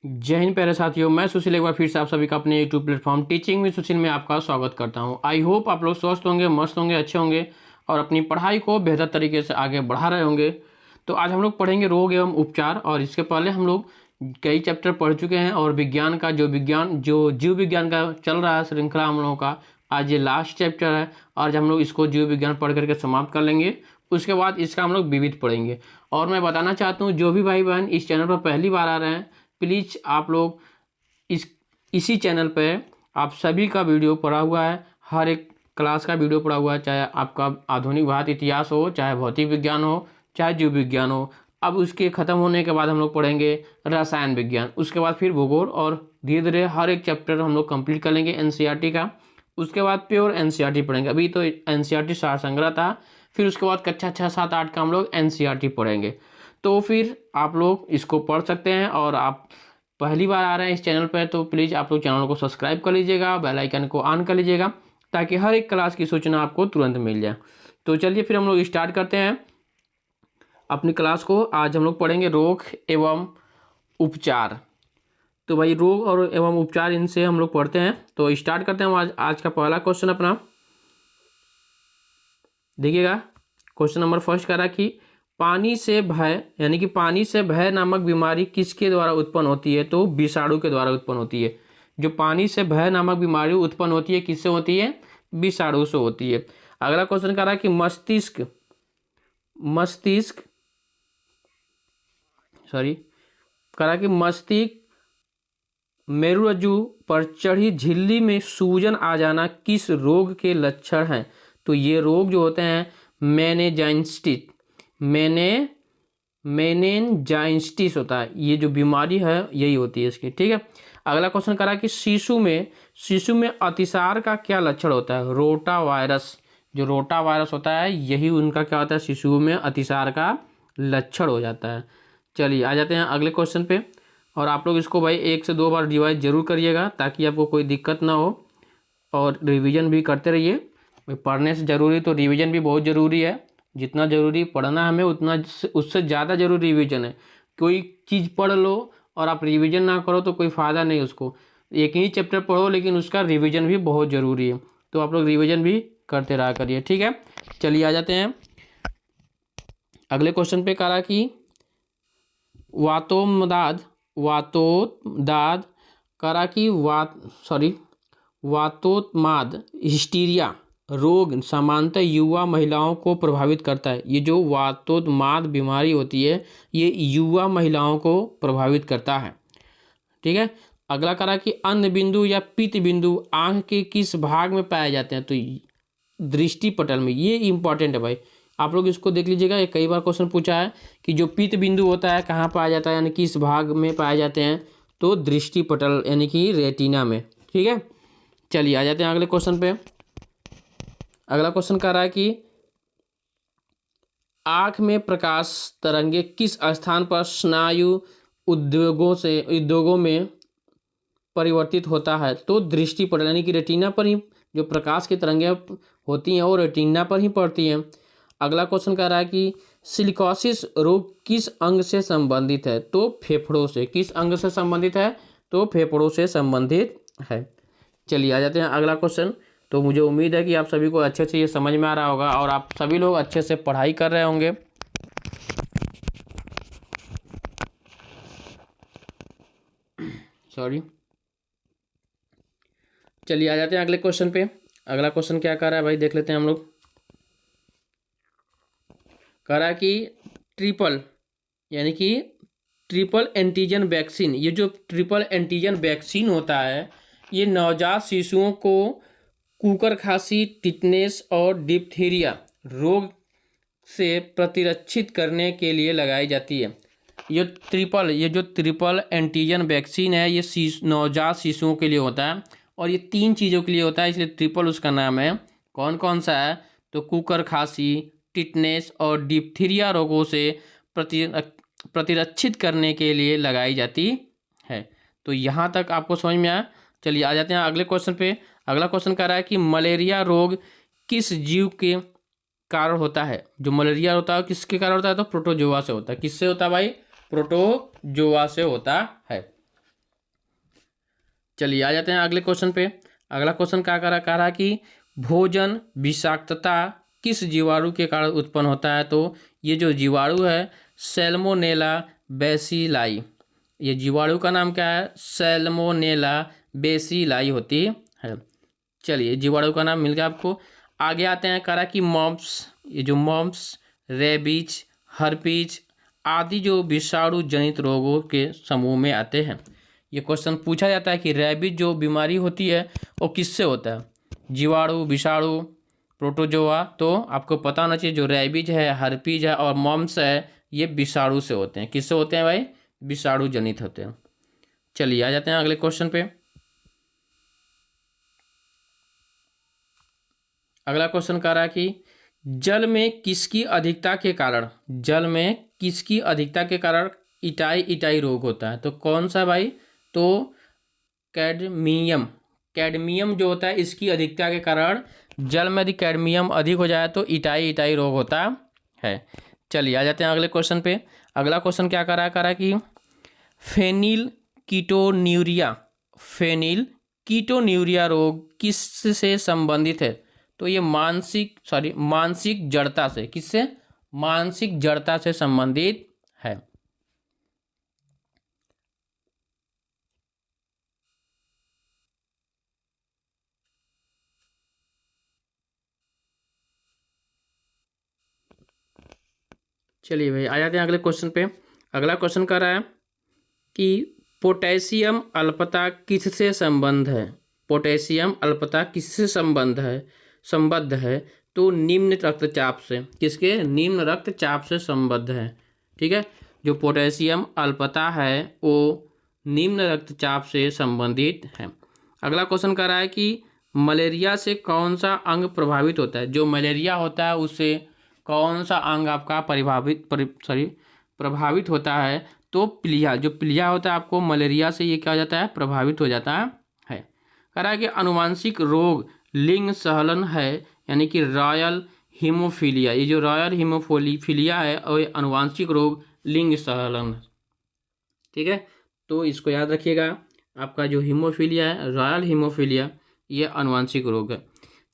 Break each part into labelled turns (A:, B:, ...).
A: जय हिंद प्यारे साथियों, मैं सुशील एक बार फिर से आप सभी का अपने यूट्यूब प्लेटफॉर्म टीचिंग विद सुशील में आपका स्वागत करता हूं। आई होप आप लोग स्वस्थ होंगे, मस्त होंगे, अच्छे होंगे और अपनी पढ़ाई को बेहतर तरीके से आगे बढ़ा रहे होंगे। तो आज हम लोग पढ़ेंगे रोग एवं उपचार, और इसके पहले हम लोग कई चैप्टर पढ़ चुके हैं। और विज्ञान का जो जीव विज्ञान का चल रहा है श्रृंखला हम लोगों का, आज ये लास्ट चैप्टर है। आज हम लोग इसको जीव विज्ञान पढ़ करके समाप्त कर लेंगे। उसके बाद इसका हम लोग विविध पढ़ेंगे। और मैं बताना चाहता हूँ, जो भी भाई बहन इस चैनल पर पहली बार आ रहे हैं, प्लीज़ आप लोग इसी चैनल पे आप सभी का वीडियो पड़ा हुआ है। हर एक क्लास का वीडियो पड़ा हुआ है, चाहे आपका आधुनिक भारत इतिहास हो, चाहे भौतिक विज्ञान हो, चाहे जीव विज्ञान हो। अब उसके ख़त्म होने के बाद हम लोग पढ़ेंगे रसायन विज्ञान, उसके बाद फिर भूगोल, और धीरे धीरे हर एक चैप्टर हम लोग कंप्लीट कर लेंगे एनसीईआरटी का। उसके बाद प्योर एनसीईआरटी पढ़ेंगे। अभी तो एनसीईआरटी सार संग्रह था, फिर उसके बाद कक्षा 6, 7, 8 का हम लोग एनसीईआरटी पढ़ेंगे। तो फिर आप लोग इसको पढ़ सकते हैं। और आप पहली बार आ रहे हैं इस चैनल पर तो प्लीज़ आप लोग चैनल को सब्सक्राइब कर लीजिएगा, बेल आइकन को ऑन कर लीजिएगा, ताकि हर एक क्लास की सूचना आपको तुरंत मिल जाए। तो चलिए फिर हम लोग स्टार्ट करते हैं अपनी क्लास को। आज हम लोग पढ़ेंगे रोग एवं उपचार। तो भाई रोग और एवं उपचार, इनसे हम लोग पढ़ते हैं। तो स्टार्ट करते हैं। आज का पहला क्वेश्चन अपना देखिएगा। क्वेश्चन नंबर फर्स्ट कह रहा कि पानी से भय, यानी कि पानी से भय नामक बीमारी किसके द्वारा उत्पन्न होती है? तो विषाणु के द्वारा उत्पन्न होती है। जो पानी से भय नामक बीमारी उत्पन्न होती है, किससे होती है? विषाणु से होती है। अगला क्वेश्चन कह रहा है कि मस्तिष्क मेरुरज्जु पर चढ़ी झिल्ली में सूजन आ जाना किस रोग के लक्षण हैं? तो ये रोग जो होते हैं मेनेंजाइटिस होता है। ये जो बीमारी है यही होती है इसकी, ठीक है। अगला क्वेश्चन करा कि शिशु में अतिसार का क्या लक्षण होता है? रोटा वायरस, जो रोटा वायरस होता है यही उनका क्या होता है? शिशु में अतिसार का लक्षण हो जाता है। चलिए आ जाते हैं अगले क्वेश्चन पे। और आप लोग इसको भाई 1 से 2 बार रिवाइज जरूर करिएगा, ताकि आपको कोई दिक्कत ना हो। और रिवीजन भी करते रहिए। पढ़ने से ज़रूरी तो रिवीजन भी बहुत ज़रूरी है। जितना ज़रूरी पढ़ना हमें, उतना उससे ज़्यादा ज़रूरी रिवीजन है। कोई चीज़ पढ़ लो और आप रिवीजन ना करो तो कोई फ़ायदा नहीं उसको। एक ही चैप्टर पढ़ो, लेकिन उसका रिवीजन भी बहुत ज़रूरी है। तो आप लोग रिवीजन भी करते रहा करिए, ठीक है। चलिए आ जाते हैं अगले क्वेश्चन पे। कहा कि वातोन्माद हिस्टीरिया रोग सामान्यतः युवा महिलाओं को प्रभावित करता है। ये जो वातोन्माद बीमारी होती है, ये युवा महिलाओं को प्रभावित करता है, ठीक है। अगला करा कि अन्न बिंदु या पित्त बिंदु आंख के किस भाग में पाए जाते हैं? तो दृष्टि पटल में। ये इंपॉर्टेंट है भाई, आप लोग इसको देख लीजिएगा। ये कई बार क्वेश्चन पूछा है कि जो पित्त बिंदु होता है कहाँ पाया जाता है, यानी किस भाग में पाए जाते हैं? तो दृष्टि पटल यानी कि रेटिना में, ठीक है। चलिए आ जाते हैं अगले क्वेश्चन पे। अगला क्वेश्चन कह रहा है कि आँख में प्रकाश तरंगे किस स्थान पर स्नायु उद्योगों में परिवर्तित होता है? तो दृष्टि पटल यानी कि रेटिना पर ही जो प्रकाश की तरंगें होती हैं वो रेटिना पर ही पड़ती हैं। अगला क्वेश्चन कह रहा है कि सिलिकोसिस रोग किस अंग से संबंधित है? तो फेफड़ों से। किस अंग से संबंधित है? तो फेफड़ों से संबंधित है। चलिए आ जाते हैं अगला क्वेश्चन। तो मुझे उम्मीद है कि आप सभी को अच्छे से ये समझ में आ रहा होगा और आप सभी लोग अच्छे से पढ़ाई कर रहे होंगे। सॉरी। चलिए आ जाते हैं अगले क्वेश्चन पे। अगला क्वेश्चन क्या कर रहा है भाई, देख लेते हैं हम लोग। कह रहा है कि ट्रिपल एंटीजन वैक्सीन, ये जो ट्रिपल एंटीजन वैक्सीन होता है, ये नवजात शिशुओं को कुकर खांसी, टिटनेस और डिप्थीरिया रोग से प्रतिरक्षित करने के लिए लगाई जाती है। ये जो ट्रिपल एंटीजन वैक्सीन है, ये नवजात शिशुओं के लिए होता है। और ये 3 चीज़ों के लिए होता है, इसलिए ट्रिपल उसका नाम है। कौन कौन सा है? तो कुकर खांसी, टिटनेस और डिप्थीरिया रोगों से प्रतिरक्षित करने के लिए लगाई जाती है। तो यहाँ तक आपको समझ में आया। चलिए आ जाते हैं अगले क्वेश्चन पे। अगला क्वेश्चन कह रहा है कि मलेरिया रोग किस जीव के कारण होता है? जो मलेरिया होता है किसके कारण होता है? तो प्रोटोजोआ से होता है। किससे होता है भाई? प्रोटोजोआ से होता है। चलिए आ जाते हैं अगले क्वेश्चन पे। अगला क्वेश्चन क्या कह रहा कि भोजन विषाक्तता किस जीवाणु के कारण उत्पन्न होता है। तो ये जो जीवाणु है सैल्मोनेला बेसिलाई, ये जीवाणु का नाम क्या है, सैल्मोनेला बेसिलाई होती है। चलिए जीवाणु का नाम मिल गया आपको। आगे आते हैं, करा कि मॉम्प्स, ये जो मॉम्प्स, रेबीज, हर्पीज आदि जो विषाणु जनित रोगों के समूह में आते हैं। ये क्वेश्चन पूछा जाता है कि रेबीज जो बीमारी होती है वो किससे होता है, जीवाणु, विषाणु, प्रोटोजोआ। तो आपको पता होना चाहिए जो रेबीज है, हर्पीज है और मॉम्प्स है, ये विषाणु से होते हैं। किससे होते हैं भाई, विषाणु जनित होते हैं। चलिए आ जाते हैं अगले क्वेश्चन पे। अगला क्वेश्चन कह रहा है कि जल में किसकी अधिकता के कारण, जल में किसकी अधिकता के कारण इटाई इटाई रोग होता है। तो कौन सा भाई, तो कैडमियम, कैडमियम जो होता है इसकी अधिकता के कारण जल में यदि कैडमियम अधिक हो जाए तो इटाई इटाई रोग होता है। चलिए आ जाते हैं अगले क्वेश्चन पे। अगला क्वेश्चन क्या कह रहा है कि फेनिल कीटोन्यूरिया, फेनिल कीटोन्यूरिया रोग किससे संबंधित है। तो ये मानसिक जड़ता से, किससे, मानसिक जड़ता से संबंधित है। चलिए भाई आ जाते हैं अगले क्वेश्चन पे। अगला क्वेश्चन कह रहा है कि पोटेशियम अल्पता किससे संबंध है, पोटेशियम अल्पता किससे संबद्ध है। तो निम्न रक्तचाप से, किसके, निम्न रक्तचाप से संबद्ध है। ठीक है, जो पोटेशियम अल्पता है वो निम्न रक्तचाप से संबंधित है। अगला क्वेश्चन कह रहा है कि मलेरिया से कौन सा अंग प्रभावित होता है। जो मलेरिया होता है उससे कौन सा अंग आपका प्रभावित होता है। तो प्लीहा, जो प्लीहा होता है आपको मलेरिया से ये क्या हो जाता है, प्रभावित हो जाता है। कह रहा है कि अनुवांशिक रोग लिंग सहलन है, यानी कि रॉयल हीमोफीलिया, ये जो रॉयल हीमोफीलिया है और ये अनुवांशिक रोग लिंग सहलन। ठीक है, तो इसको याद रखिएगा, आपका जो हीमोफीलिया है, रॉयल हीमोफीलिया, ये अनुवांशिक रोग है।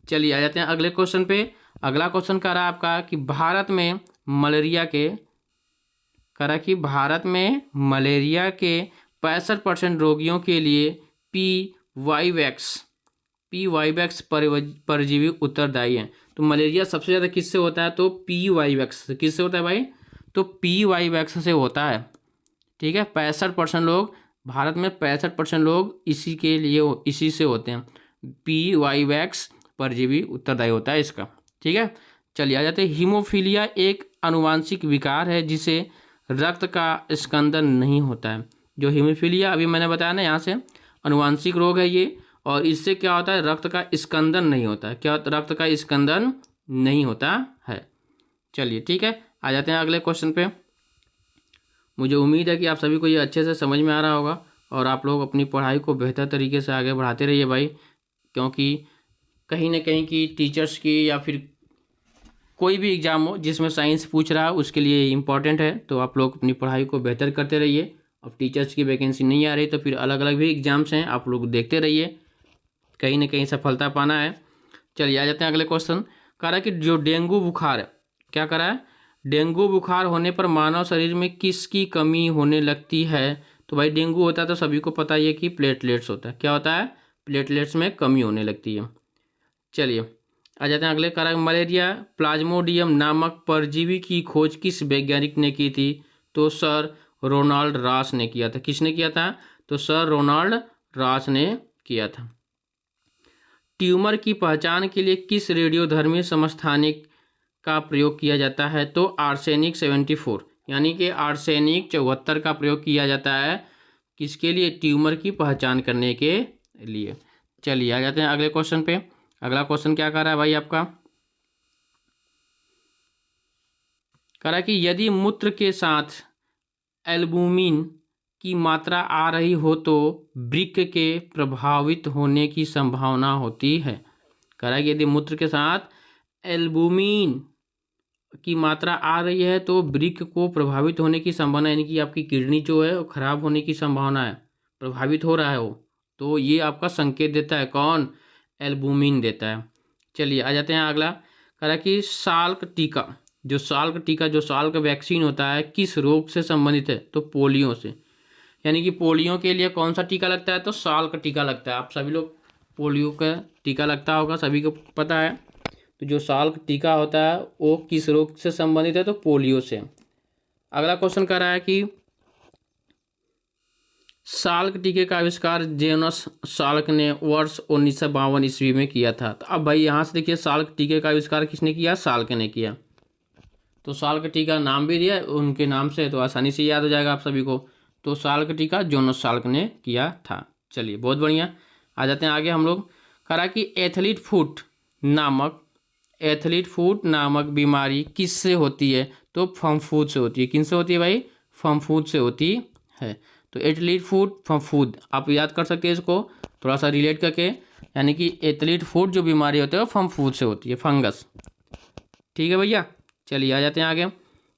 A: चलिए आ जाते हैं अगले क्वेश्चन पे। अगला क्वेश्चन कह रहा है आपका कि भारत में मलेरिया के, कह रहा कि भारत में मलेरिया के 65% रोगियों के लिए पी वाईवैक्स परजीवी उत्तरदायी हैं। तो मलेरिया सबसे ज़्यादा किससे होता है, तो पी वाईवैक्स, किससे होता है भाई, तो पी वाईवैक्स से होता है। ठीक है, 65% लोग, भारत में 65% लोग इसी से होते हैं। पी वाईवैक्स परजीवी उत्तरदायी होता है इसका। ठीक है, चलिए आ जाते हैं। हीमोफीलिया एक आनुवांशिक विकार है जिसे रक्त का स्कंदन नहीं होता है। जो हीमोफीलिया अभी मैंने बताया ना, यहाँ से आनुवांशिक रोग है ये, और इससे क्या होता है, रक्त का स्कंदन नहीं होता है। क्या, रक्त का स्कंदन नहीं होता है। चलिए ठीक है, आ जाते हैं अगले क्वेश्चन पे। मुझे उम्मीद है कि आप सभी को ये अच्छे से समझ में आ रहा होगा और आप लोग अपनी पढ़ाई को बेहतर तरीके से आगे बढ़ाते रहिए भाई, क्योंकि कहीं ना कहीं की टीचर्स की या फिर कोई भी एग्ज़ाम हो जिसमें साइंस पूछ रहा है उसके लिए इम्पॉर्टेंट है। तो आप लोग अपनी पढ़ाई को बेहतर करते रहिए। अब टीचर्स की वैकेंसी नहीं आ रही तो फिर अलग अलग भी एग्ज़ाम्स हैं, आप लोग देखते रहिए, कहीं ना कहीं सफलता पाना है। चलिए आ जाते हैं अगले क्वेश्चन। कह रहा है कि जो डेंगू बुखार, क्या कह रहा है, डेंगू बुखार होने पर मानव शरीर में किसकी कमी होने लगती है। तो भाई डेंगू होता है तो सभी को पता ही है कि प्लेटलेट्स होता है। क्या होता है, प्लेटलेट्स में कमी होने लगती है। चलिए आ जाते हैं अगले। कह रहा है मलेरिया प्लाज्मोडियम नामक परजीवी की खोज किस वैज्ञानिक ने की थी। तो सर रोनाल्ड रॉस ने किया था। किसने किया था, तो सर रोनाल्ड रॉस ने किया था। ट्यूमर की पहचान के लिए किस रेडियोधर्मी समस्थानिक का प्रयोग किया जाता है। तो आर्सेनिक 74, यानी कि आर्सेनिक 74 का प्रयोग किया जाता है। किसके लिए, ट्यूमर की पहचान करने के लिए। चलिए आ जाते हैं अगले क्वेश्चन पे। अगला क्वेश्चन क्या कह रहा है भाई आपका, कह रहा है कि यदि मूत्र के साथ एल्बुमिन की मात्रा आ रही हो तो वृक्क के प्रभावित होने की संभावना होती है। कह रहा है कि यदि मूत्र के साथ एल्बुमिन की मात्रा आ रही है तो वृक्क को प्रभावित होने की संभावना, यानी कि आपकी किडनी जो है वो खराब होने की संभावना है, प्रभावित हो रहा है वो, तो ये आपका संकेत देता है कौन, एल्बुमिन देता है। चलिए आ जाते हैं अगला, कह रहा है कि साल्क टीका, जो साल्क वैक्सीन होता है किस रोग से संबंधित है, तो पोलियो से। यानी कि पोलियो के लिए कौन सा टीका लगता है, तो साल्क टीका लगता है। आप सभी लोग पोलियो का टीका लगता होगा, सभी को पता है। तो जो साल्क टीका होता है वो किस रोग से संबंधित है, तो पोलियो से। अगला क्वेश्चन कह रहा है कि साल्क टीके का आविष्कार जेनस साल्क ने वर्ष 1952 ईस्वी में किया था। तो अब भाई यहाँ से देखिए, साल्क टीके का आविष्कार किसने किया, साल्क ने किया। तो साल्क टीका नाम भी दिया उनके नाम से, तो आसानी से याद हो जाएगा आप सभी को। तो साल्क टीका जोनस साल्क ने किया था। चलिए बहुत बढ़िया, आ जाते हैं आगे हम लोग। कहा कि एथलीट फुट नामक बीमारी किससे होती है, तो फफूंद से होती है। किनसे होती है भाई, फफूंद से होती है। तो एथलीट फुट फफूंद, आप याद कर सकते हैं इसको थोड़ा सा रिलेट करके। यानी कि एथलीट फुट जो बीमारी होती है वो फफूंद से होती है, फंगस। ठीक है भैया, चलिए आ जाते हैं आगे।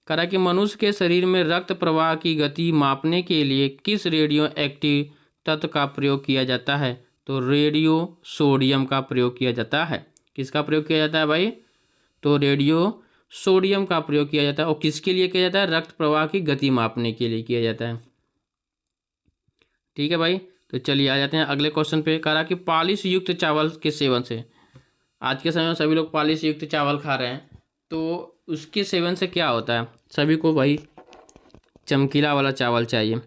A: कहा कि मनुष्य के शरीर में रक्त प्रवाह की गति मापने के लिए किस रेडियो एक्टिव तत्व का प्रयोग किया जाता है, तो रेडियो सोडियम का प्रयोग किया जाता है। किसका प्रयोग किया जाता है भाई, तो रेडियो सोडियम का प्रयोग किया जाता है। और किसके लिए किया जाता है, रक्त प्रवाह की गति मापने के लिए किया जाता है। ठीक है भाई, तो चलिए आ जाते हैं अगले क्वेश्चन पे। कहा कि पालिश युक्त चावल के सेवन से, आज के समय में सभी लोग पालिश युक्त चावल खा रहे हैं, तो उसके सेवन से क्या होता है, सभी को भाई चमकीला वाला चावल चाहिए।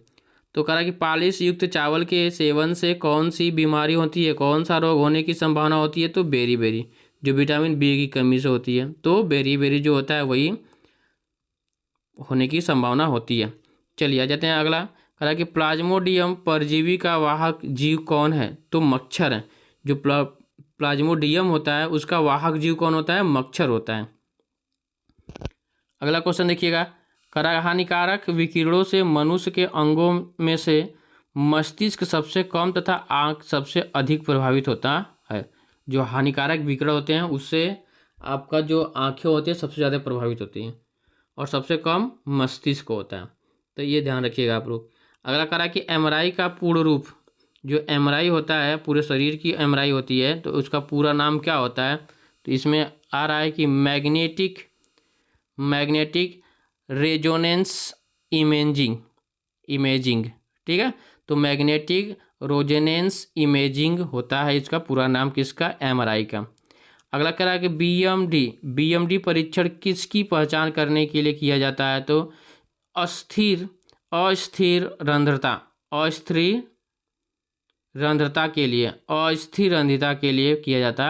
A: तो कहा कि पालिश युक्त चावल के सेवन से कौन सी बीमारी होती है, कौन सा रोग होने की संभावना होती है, तो बेरी, जो विटामिन बी की कमी से होती है। तो बेरी जो होता है वही होने की संभावना होती है। चलिए आ जाते हैं अगला। कहा कि प्लाज्मोडियम परजीवी का वाहक जीव कौन है, तो मच्छर है। जो प्लाज्मोडियम होता है उसका वाहक जीव कौन होता है, मच्छर होता है। अगला क्वेश्चन देखिएगा। कहा हानिकारक विकिरणों से मनुष्य के अंगों में से मस्तिष्क सबसे कम तथा आंख सबसे अधिक प्रभावित होता है। जो हानिकारक विकिरण होते हैं उससे आपका जो आंखें होती है सबसे ज़्यादा प्रभावित होती हैं, और सबसे कम मस्तिष्क होता है। तो ये ध्यान रखिएगा आप लोग। अगला करा कि एमआरआई का पूर्ण रूप, जो एमआरआई होता है पूरे शरीर की एमआरआई होती है, तो उसका पूरा नाम क्या होता है, तो इसमें आ रहा है कि मैग्नेटिक रेजोनेंस इमेजिंग। ठीक है, तो मैग्नेटिक रेजोनेंस इमेजिंग होता है इसका पूरा नाम, किसका, एमआरआई का। अगला कह रहा है कि बीएमडी परीक्षण किसकी पहचान करने के लिए किया जाता है, तो अस्थिर रंध्रता के लिए किया जाता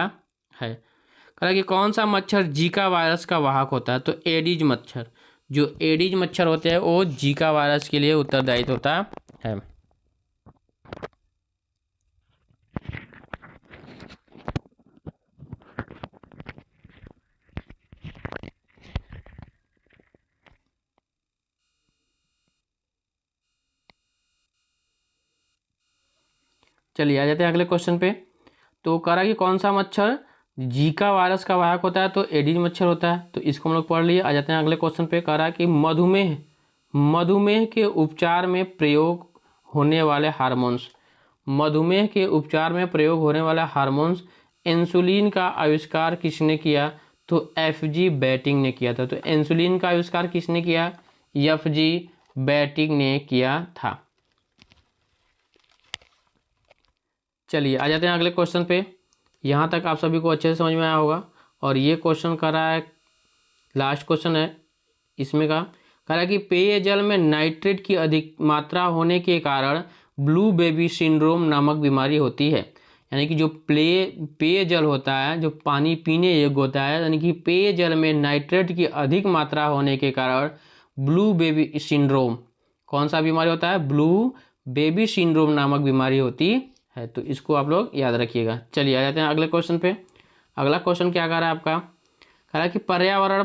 A: है। कह रहा है कि कौन सा मच्छर जीका वायरस का वाहक होता है, तो एडीज मच्छर। जो एडीज मच्छर होते हैं वो जीका वायरस के लिए उत्तरदायित्व होता है। चलिए आ जाते हैं अगले क्वेश्चन पे। तो कह रहा है कि कौन सा मच्छर जीका वायरस का वाहक होता है, तो एडीज मच्छर होता है। तो इसको हम लोग पढ़ लिए। आ जाते हैं अगले क्वेश्चन पे। कह रहा है कि मधुमेह के उपचार में प्रयोग होने वाले हार्मोन्स इंसुलिन का आविष्कार किसने किया, तो एफजी बैटिंग ने किया था। तो इंसुलिन का आविष्कार किसने किया, एफजी बैटिंग ने किया था। चलिए आ जाते हैं अगले क्वेश्चन पे। यहाँ तक आप सभी को अच्छे से समझ में आया होगा। और ये क्वेश्चन कर रहा है, लास्ट क्वेश्चन है इसमें का। कह रहा है कि पेयजल में नाइट्रेट की अधिक मात्रा होने के कारण ब्लू बेबी सिंड्रोम नामक बीमारी होती है। यानी कि जो पेयजल होता है, जो पानी पीने योग्य होता है, यानी कि पेयजल में नाइट्रेट की अधिक मात्रा होने के कारण ब्लू बेबी सिंड्रोम, कौन सा बीमारी होता है, ब्लू बेबी सिंड्रोम नामक बीमारी होती है। तो इसको आप लोग याद रखिएगा। चलिए आ जाते हैं अगले क्वेश्चन पे। अगला क्वेश्चन क्या कह रहा है आपका, कह रहा है कि पर्यावरण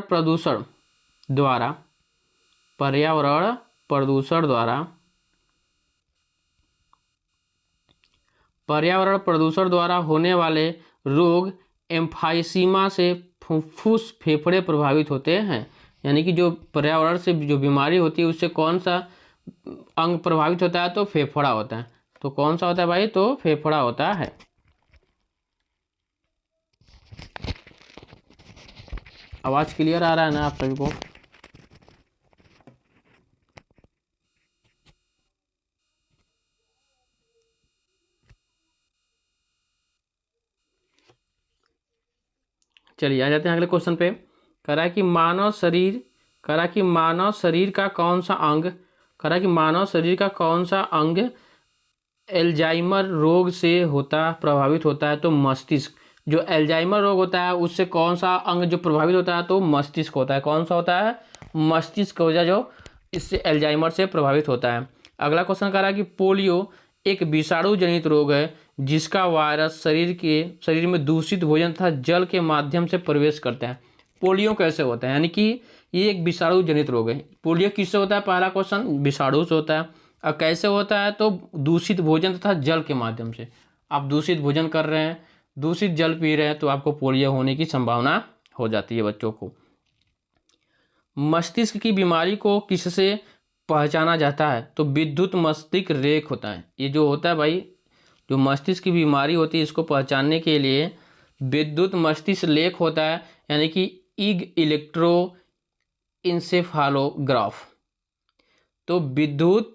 A: प्रदूषण द्वारा होने वाले रोग एम्फाइसीमा से फुफ्फुस फेफड़े प्रभावित होते हैं। यानी कि जो पर्यावरण से जो बीमारी होती है उससे कौन सा अंग प्रभावित होता है, तो फेफड़ा होता है। तो कौन सा होता है भाई? तो फेफड़ा होता है। आवाज क्लियर आ रहा है ना आप सभी को? चलिए आ जाते हैं अगले क्वेश्चन पे। कह रहा है कि मानव शरीर कह रहा है कि मानव शरीर का कौन सा अंग कह रहा है कि मानव शरीर का कौन सा अंग एल्जाइमर रोग से प्रभावित होता है? तो मस्तिष्क। जो एल्जाइमर रोग होता है उससे कौन सा अंग जो प्रभावित होता है? तो मस्तिष्क होता है। कौन सा होता है? मस्तिष्क हो जाए जो इससे एल्जाइमर से प्रभावित होता है। अगला क्वेश्चन कह रहा है कि पोलियो एक विषाणु जनित रोग है जिसका वायरस शरीर में दूषित भोजन तथा जल के माध्यम से प्रवेश करता है। पोलियो कैसे होता है? यानी कि ये एक विषाणु जनित रोग है। पोलियो किससे होता है? पहला क्वेश्चन विषाणु से होता है। और कैसे होता है? तो दूषित भोजन तथा जल के माध्यम से। आप दूषित भोजन कर रहे हैं, दूषित जल पी रहे हैं, तो आपको पोलियो होने की संभावना हो जाती है बच्चों को। मस्तिष्क की बीमारी को किससे पहचाना जाता है? तो विद्युत मस्तिष्क रेख होता है। ये जो होता है भाई, जो मस्तिष्क की बीमारी होती है, इसको पहचानने के लिए विद्युत मस्तिष्क लेख होता है, यानी कि इग इलेक्ट्रो इंसेफालोग्राफ। तो विद्युत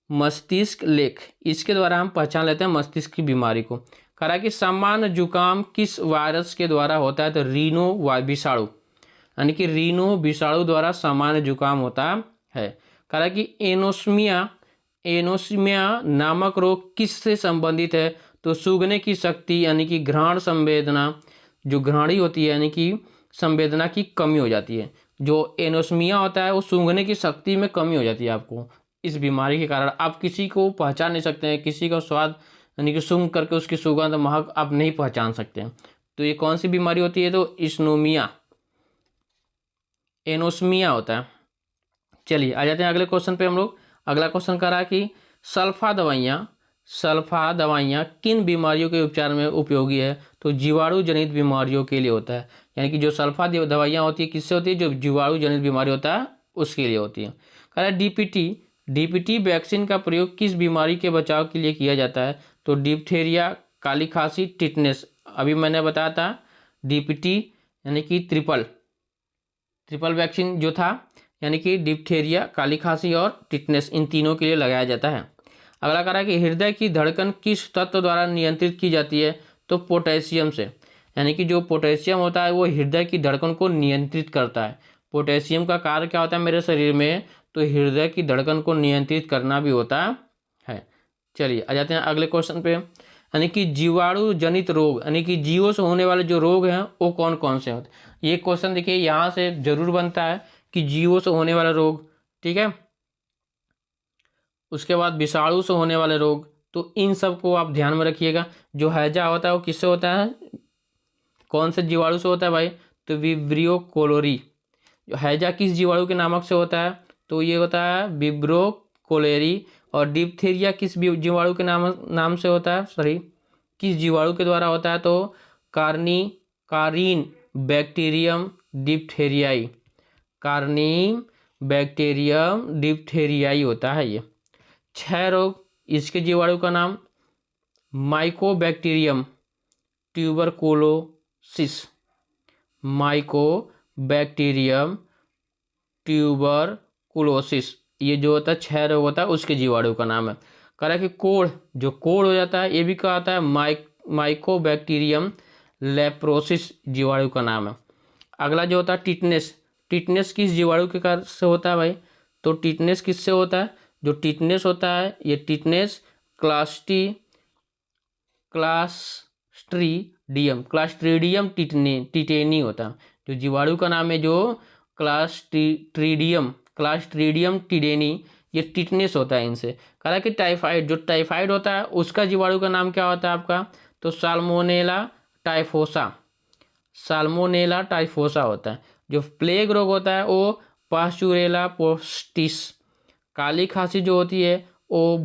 A: मस्तिष्क लेख, इसके द्वारा हम पहचान लेते हैं मस्तिष्क की बीमारी को। कह रहा है कि सामान्य जुकाम किस वायरस के द्वारा होता है? तो रीनो विषाणु, यानी कि रीनो विषाणु द्वारा सामान्य जुकाम होता है। कह रहा है कि एनोस्मिया नामक रोग किससे संबंधित है? तो सूंघने की शक्ति, यानी कि घ्राण संवेदना, जो घ्राणी होती है यानी कि संवेदना की कमी हो जाती है। जो एनोस्मिया होता है वो सूंघने की शक्ति में कमी हो जाती है आपको। इस बीमारी के कारण आप किसी को पहचान नहीं सकते हैं, किसी का स्वाद यानी कि सूंघ करके उसकी सुगंध महक आप नहीं पहचान सकते हैं। तो ये कौन सी बीमारी होती है? तो एनोस्मिया होता है। चलिए आ जाते हैं अगले क्वेश्चन पे हम लोग। अगला क्वेश्चन कर रहा है कि सल्फा दवाइयाँ किन बीमारियों के उपचार में उपयोगी है? तो जीवाणु जनित बीमारियों के लिए होता है। यानी कि जो सल्फा दवाइयाँ होती है किससे होती है? जो जीवाणु जनित बीमारी होता है उसके लिए होती है। कह रहा है डीपीटी वैक्सीन का प्रयोग किस बीमारी के बचाव के लिए किया जाता है? तो डिप्थेरिया, काली खांसी, टिटनेस। अभी मैंने बताया था डीपीटी यानी कि ट्रिपल वैक्सीन जो था, यानी कि डिप्थेरिया, काली खांसी और टिटनेस, इन तीनों के लिए लगाया जाता है। अगला कह रहा है कि हृदय की धड़कन किस तत्व द्वारा नियंत्रित की जाती है? तो पोटेशियम से। यानी कि जो पोटेशियम होता है वो हृदय की धड़कन को नियंत्रित करता है। पोटेशियम का कार्य क्या होता है मेरे शरीर में? तो हृदय की धड़कन को नियंत्रित करना भी होता है। चलिए आ जाते हैं अगले क्वेश्चन पे। यानी कि जीवाणु जनित रोग, यानी कि जीवों से होने वाले जो रोग हैं वो कौन कौन से होते हैं? ये क्वेश्चन देखिए यहाँ से जरूर बनता है कि जीवों से होने वाला रोग, ठीक है। उसके बाद विषाणु से होने वाले रोग, तो इन सब को आप ध्यान में रखिएगा। जो हैजा होता है वो किससे होता है? कौन से जीवाणु से होता है भाई? तो विब्रियो कोलोरी। हैजा किस जीवाणु के नामक से होता है? तो ये होता है विब्रो कोलेरी। और डिप्थीरिया किस जीवाणु के नाम से होता है? सॉरी, किस जीवाणु के द्वारा होता है? तो कारीन बैक्टीरियम डिप्थेरियाई। कार्निम बैक्टीरियम डिप्थेरियाई होता है ये। क्षय रोग, इसके जीवाणु का नाम माइकोबैक्टीरियम ट्यूबरकुलोसिस। माइकोबैक्टीरियम ट्यूबरकुलोसिस, ये जो होता है क्षय रोग होता है उसके जीवाणु का नाम है। कह रहा है कि जो कोढ़ हो जाता है ये भी क्या आता है? माइकोबैक्टीरियम लेप्रोसिस जीवाणु का नाम है। अगला जो होता है टिटनेस किस जीवाणु के कारण से होता है भाई? तो टिटनेस किससे होता है? जो टिटनेस होता है ये टिटनेस क्लास्ट्रीडियम टिटेनी होता है। जो जीवाणु का नाम है जो क्लास्ट्रीडियम टिटेनी, ये टिटनेस होता है इनसे। कह रहा है कि जो टाइफाइड होता है उसका जीवाणु का नाम क्या होता है आपका? तो साल्मोनेला टाइफोसा होता है। जो प्लेग रोग होता है वो पास्चुरेला पोस्टिस। काली खांसी जो होती है वो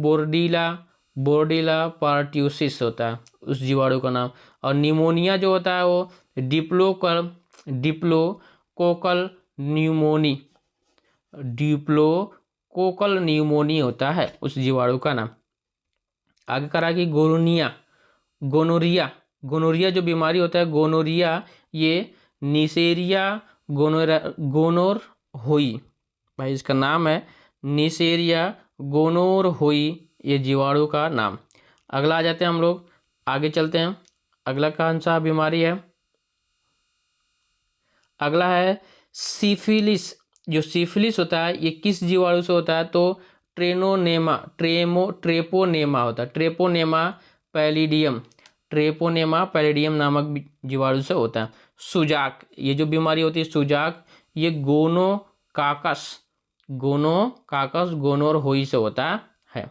A: बोर्डिला पार्ट्यूसिस होता है उस जीवाणु का नाम। और निमोनिया जो होता है वो डिप्लोकोकल न्यूमोनी होता है उस जीवाणु का नाम। आगे करा कि गोनोरिया गोनोरिया जो बीमारी होता है गोनोरिया, ये निसेरिया गोनोर होई, भाई इसका नाम है निसेरिया गोनोर होई, ये जीवाणु का नाम। अगला आ जाते हैं हम लोग, आगे चलते हैं। अगला कौन सा बीमारी है? अगला है सिफिलिस। जो सिफिलिस होता है ये किस जीवाणु से होता है? तो ट्रेपोनेमा होता है, ट्रेपोनेमा पैलिडियम नामक जीवाणु से होता है। सुजाक, ये जो बीमारी होती है सुजाक, ये गोनोकाकस गोनोर होई से होता है।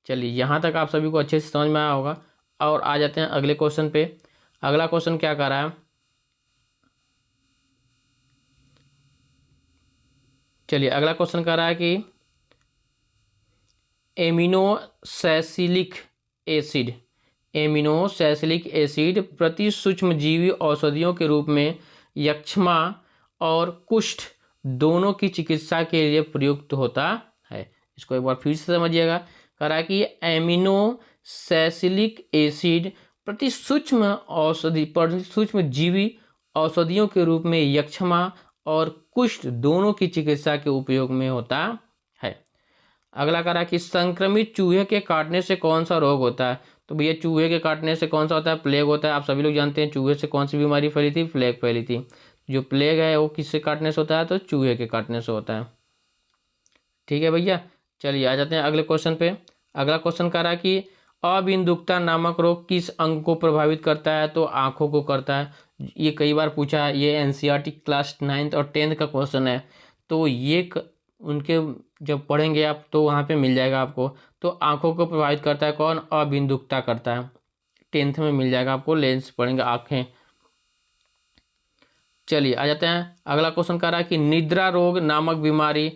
A: चलिए यहाँ तक आप सभी को अच्छे से समझ में आया होगा। और आ जाते हैं अगले क्वेश्चन पे। अगला क्वेश्चन क्या कर रहा है? चलिए अगला क्वेश्चन कर रहा है कि एमिनोसैसिलिक एसिड प्रति सूक्ष्मजीवी औषधियों के रूप में यक्ष्मा और कुष्ठ दोनों की चिकित्सा के लिए प्रयुक्त होता है। इसको एक बार फिर से समझिएगा। कह रहा है कि एमिनोसैसिलिक एसिड प्रति सूक्ष्मजीवी औषधियों के रूप में यक्ष्मा और कुष्ठ दोनों की चिकित्सा के उपयोग में होता है। अगला कह रहा है कि संक्रमित चूहे के काटने से कौन सा रोग होता है? तो भैया चूहे के काटने से कौन सा होता है? प्लेग होता है। आप सभी लोग जानते हैं चूहे से कौन सी बीमारी फैली थी? प्लेग फैली थी। जो प्लेग है वो किससे काटने से होता है? तो चूहे के काटने से होता है। ठीक है भैया, चलिए आ जाते हैं अगले क्वेश्चन पे। अगला क्वेश्चन कह रहा है कि अबिंदुकता नामक रोग किस अंग को प्रभावित करता है? तो आंखों को करता है। ये कई बार पूछा है, ये एनसीईआरटी क्लास 9th और 10th का क्वेश्चन है। तो ये उनके जब पढ़ेंगे आप तो वहाँ पे मिल जाएगा आपको। तो आंखों को प्रभावित करता है कौन? अबिंदुकता करता है। 10th में मिल जाएगा आपको, लेंस पढ़ेंगे आँखें। चलिए आ जाते हैं अगला क्वेश्चन कह रहा है कि निद्रा रोग नामक बीमारी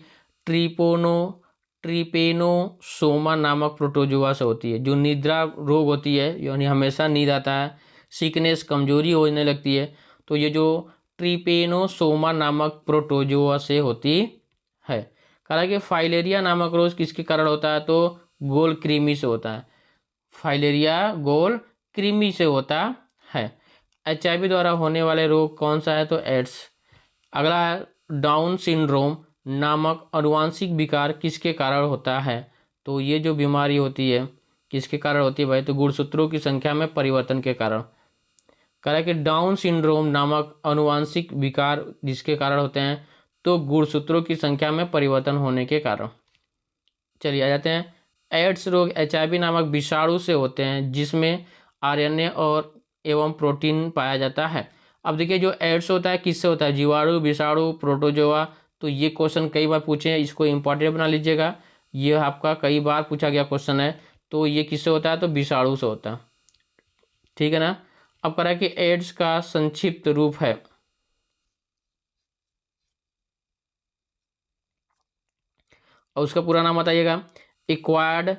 A: ट्रिपेनोसोमा नामक प्रोटोजोआ से होती है। जो निद्रा रोग होती है यानी हमेशा नींद आता है, सीकनेस कमजोरी होने लगती है, तो ये जो ट्रिपेनोसोमा नामक प्रोटोजोआ से होती है। कह रहा है कि फाइलेरिया नामक रोग किसके कारण होता है? तो गोल कृमि से होता है। फाइलेरिया गोल कृमि से होता है। HIV द्वारा होने वाले रोग कौन सा है? तो एड्स। अगला है डाउन सिंड्रोम नामक अनुवांशिक विकार किसके कारण होता है? तो ये जो बीमारी होती है किसके कारण होती है भाई? तो गुणसूत्रों की संख्या में परिवर्तन के कारण। कह रहा है कि डाउन सिंड्रोम नामक अनुवांशिक विकार जिसके कारण होते हैं तो गुणसूत्रों की संख्या में परिवर्तन होने के कारण। चलिए आ जाते हैं एड्स रोग HIV नामक विषाणु से होते हैं जिसमें RNA और एवं प्रोटीन पाया जाता है। अब देखिए जो एड्स होता है किससे होता है? जीवाणु, विषाणु, प्रोटोजोआ। तो ये क्वेश्चन कई बार पूछे हैं, इसको इंपॉर्टेंट बना लीजिएगा। ये आपका कई बार पूछा गया क्वेश्चन है। तो ये किससे होता है? तो विषाणु से होता है। ठीक है ना। अब कह रहा है कि एड्स का संक्षिप्त रूप है, और उसका पूरा नाम बताइएगा। Acquired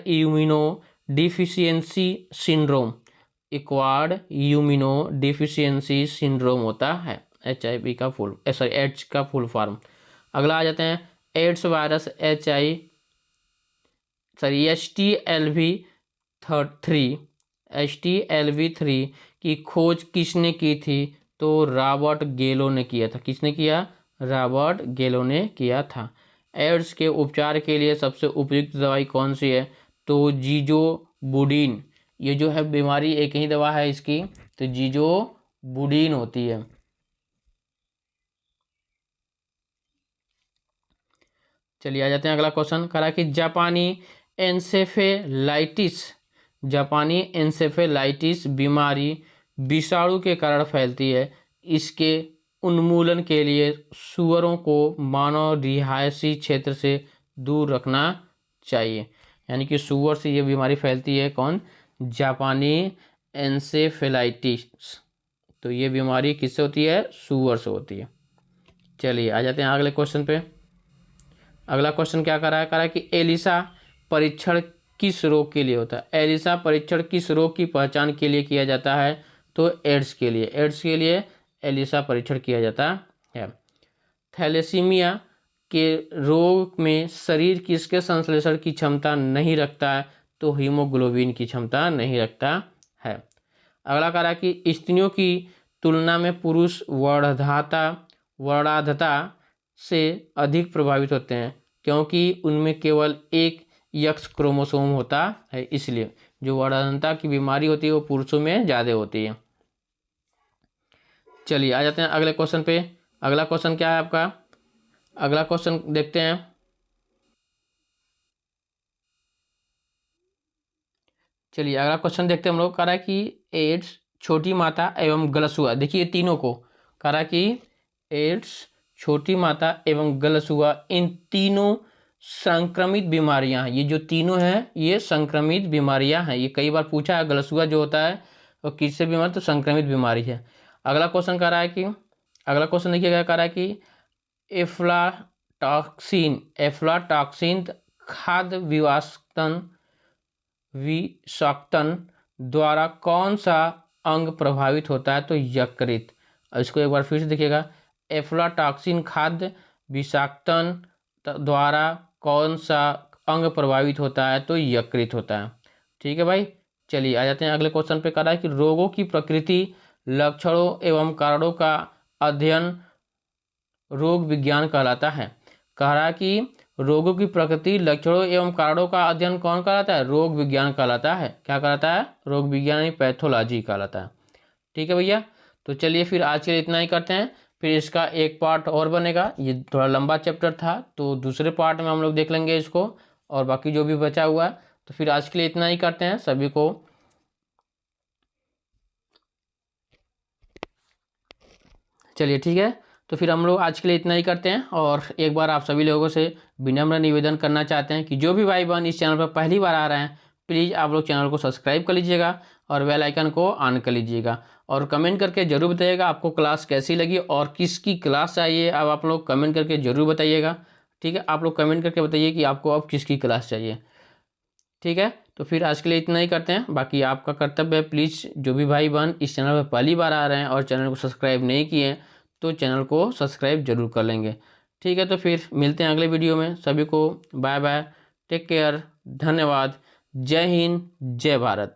A: immuno deficiency syndrome. Acquired immuno deficiency syndrome होता है HIV का एड्स का फुल फॉर्म। अगला आ जाते हैं एड्स वायरस HTLV-3 की खोज किसने की थी? तो रॉबर्ट गेलो ने किया था। किसने किया? रॉबर्ट गेलो ने किया था। एड्स के उपचार के लिए सबसे उपयुक्त दवाई कौन सी है? तो जीजोबुडीन। ये जो है बीमारी एक ही दवा है इसकी, तो जीजोबुडीन होती है। चलिए आ जाते हैं अगला क्वेश्चन। कह रहा है कि जापानी एन्सेफेलाइटिस बीमारी विषाणु के कारण फैलती है। इसके उन्मूलन के लिए सूअरों को मानव रिहायशी क्षेत्र से दूर रखना चाहिए। यानी कि सूअर से ये बीमारी फैलती है। कौन? जापानी एन्सेफेलाइटिस। तो ये बीमारी किससे होती है? सूअर से होती है। चलिए आ जाते हैं अगले क्वेश्चन पे। अगला क्वेश्चन क्या कर रहा है? कह रहा है कि एलिसा परीक्षण किस रोग के लिए होता है? एलिसा परीक्षण किस रोग की पहचान के लिए किया जाता है? तो एड्स के लिए एलिसा परीक्षण किया जाता है। थैलेसीमिया के रोग में शरीर किसके संश्लेषण की क्षमता नहीं रखता है? तो हीमोग्लोबिन की क्षमता नहीं रखता है। अगला कह रहा है कि स्त्रियों की तुलना में पुरुष वर्णाधता से अधिक प्रभावित होते हैं, क्योंकि उनमें केवल एक एक्स क्रोमोसोम होता है, इसलिए जो वर्णाधता की बीमारी होती है वो पुरुषों में ज़्यादा होती है। चलिए आ जाते हैं अगले क्वेश्चन पे। अगला क्वेश्चन क्या है आपका? अगला क्वेश्चन देखते हैं। चलिए अगला क्वेश्चन देखते हैं हम लोग। कह रहा है कि एड्स, छोटी माता एवं गलसुआ, देखिए तीनों को कह रहा है कि एड्स, छोटी माता एवं गलसुआ, इन तीनों संक्रमित बीमारियां हैं। ये जो तीनों हैं ये संक्रमित बीमारियां हैं। ये कई बार पूछा है, गलसुआ जो होता है वो किससे बीमार? तो संक्रमित बीमारी है। अगला क्वेश्चन कह रहा है कि, अगला क्वेश्चन देखिए क्या कह रहा है कि एफ्लाटॉक्सिन खाद्य विषाक्तन द्वारा कौन सा अंग प्रभावित होता है? तो यकृत। इसको एक बार फिर से देखिएगा, एफ्लाटॉक्सिन खाद्य विषाक्तन द्वारा कौन सा अंग प्रभावित होता है? तो यकृत होता है। ठीक है भाई। चलिए आ जाते हैं अगले क्वेश्चन पे। कह रहा है कि रोगों की प्रकृति, लक्षणों एवं कारणों का अध्ययन रोग विज्ञान कहलाता है। कह रहा है कि रोगों की प्रकृति, लक्षणों एवं कारणों का अध्ययन कौन कहलाता है? रोग विज्ञान कहलाता है। क्या कहलाता है? रोग विज्ञान यानी पैथोलॉजी कहलाता है। ठीक है भैया। तो चलिए फिर आज के लिए इतना ही करते हैं, फिर इसका एक पार्ट और बनेगा। ये थोड़ा लंबा चैप्टर था तो दूसरे पार्ट में हम लोग देख लेंगे इसको, और बाकी जो भी बचा हुआ है। तो फिर आज के लिए इतना ही करते हैं। सभी को चलिए ठीक है। तो फिर हम लोग आज के लिए इतना ही करते हैं, और एक बार आप सभी लोगों से विनम्र निवेदन करना चाहते हैं कि जो भी भाई बहन इस चैनल पर पहली बार आ रहे हैं, प्लीज़ आप लोग चैनल को सब्सक्राइब कर लीजिएगा और बेल आइकन को ऑन कर लीजिएगा, और कमेंट करके ज़रूर बताइएगा आपको क्लास कैसी लगी और किसकी क्लास चाहिए। अब आप लोग कमेंट करके ज़रूर बताइएगा। ठीक है, आप लोग कमेंट करके बताइए कि आपको अब किसकी क्लास चाहिए। ठीक है, तो फिर आज के लिए इतना ही करते हैं। बाकी आपका कर्तव्य है, प्लीज़ जो भी भाई बहन इस चैनल पर पहली बार आ रहे हैं और चैनल को सब्सक्राइब नहीं किए हैं तो चैनल को सब्सक्राइब जरूर कर लेंगे। ठीक है, तो फिर मिलते हैं अगले वीडियो में। सभी को बाय बाय, टेक केयर, धन्यवाद, जय हिंद, जय भारत।